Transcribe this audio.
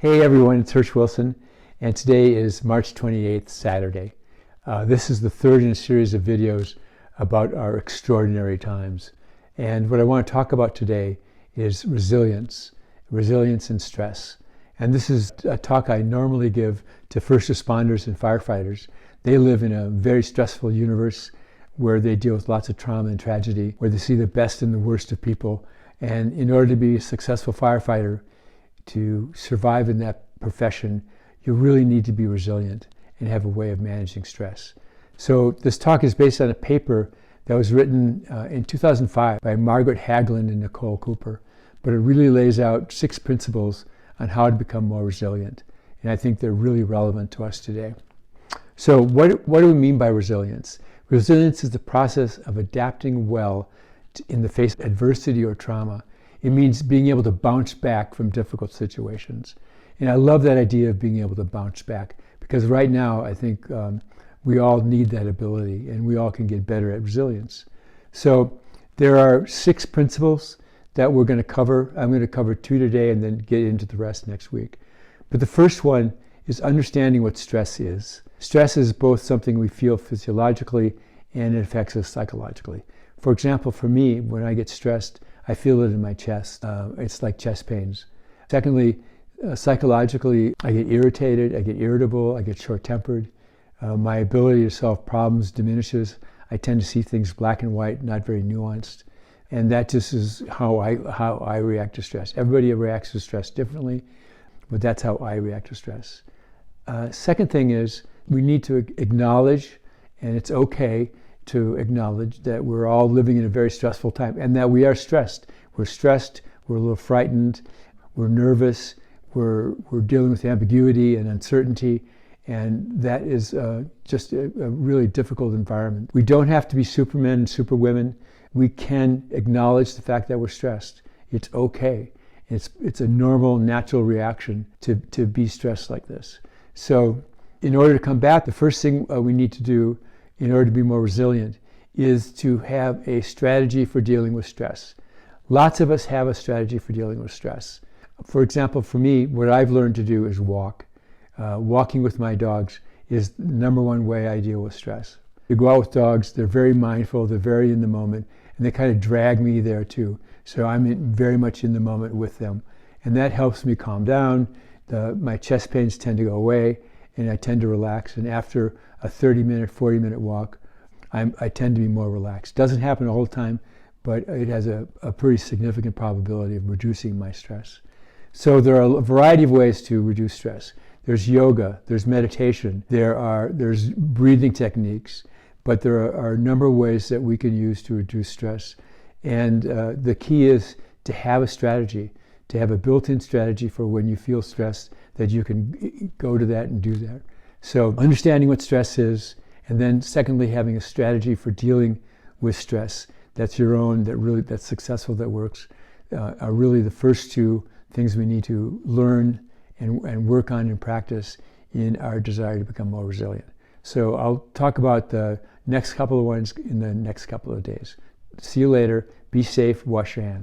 Hey everyone, it's Hirsch Wilson, and today is March 28th, Saturday. This is the third in a series of videos about our extraordinary times. And what I want to talk about today is resilience and stress. And this is a talk I normally give to first responders and firefighters. They live in a very stressful universe where they deal with lots of trauma and tragedy, where they see the best and the worst of people. And in order to be a successful firefighter, to survive in that profession, you really need to be resilient and have a way of managing stress. So this talk is based on a paper that was written in 2005 by Margaret Haglund and Nicole Cooper, but it really lays out 6 principles on how to become more resilient. And I think they're really relevant to us today. So what do we mean by resilience? Resilience is the process of adapting well in the face of adversity or trauma. It means being able to bounce back from difficult situations. And I love that idea of being able to bounce back, because right now I think we all need that ability and we all can get better at resilience. So there are 6 principles that we're going to cover. I'm going to cover 2 today and then get into the rest next week. But the first one is understanding what stress is. Stress is both something we feel physiologically and it affects us psychologically. For example, for me, when I get stressed, I feel it in my chest. It's like chest pains. Secondly, psychologically, I get irritated, I get irritable, I get short-tempered. My ability to solve problems diminishes. I tend to see things black and white, not very nuanced. And that just is how I react to stress. Everybody reacts to stress differently, but that's how I react to stress. Second thing is we need to acknowledge, and it's okay to acknowledge, that we're all living in a very stressful time and that we are stressed. We're stressed, we're a little frightened, we're nervous, we're dealing with ambiguity and uncertainty, and that is just a really difficult environment. We don't have to be supermen and superwomen. We can acknowledge the fact that we're stressed. It's okay. It's a normal, natural reaction to be stressed like this. So in order to combat, the first thing we need to do in order to be more resilient is to have a strategy for dealing with stress. Lots of us have a strategy for dealing with stress. For example, for me, what I've learned to do is walk. Walking with my dogs is the #1 way I deal with stress. You go out with dogs, they're very mindful, they're very in the moment, and they kind of drag me there too. So I'm very much in the moment with them. And that helps me calm down. My chest pains tend to go away, and I tend to relax. And after a 30-minute, 40-minute walk, I tend to be more relaxed. Doesn't happen all the time, but it has a pretty significant probability of reducing my stress. So there are a variety of ways to reduce stress. There's yoga, there's meditation, there's breathing techniques, but there are a number of ways that we can use to reduce stress. And the key is to have a strategy, to have a built-in strategy for when you feel stressed, that you can go to that and do that. So understanding what stress is, and then secondly, having a strategy for dealing with stress that's your own, that's successful, that works, are really the first 2 things we need to learn and work on and practice in our desire to become more resilient. So I'll talk about the next couple of ones in the next couple of days. See you later. Be safe. Wash your hands.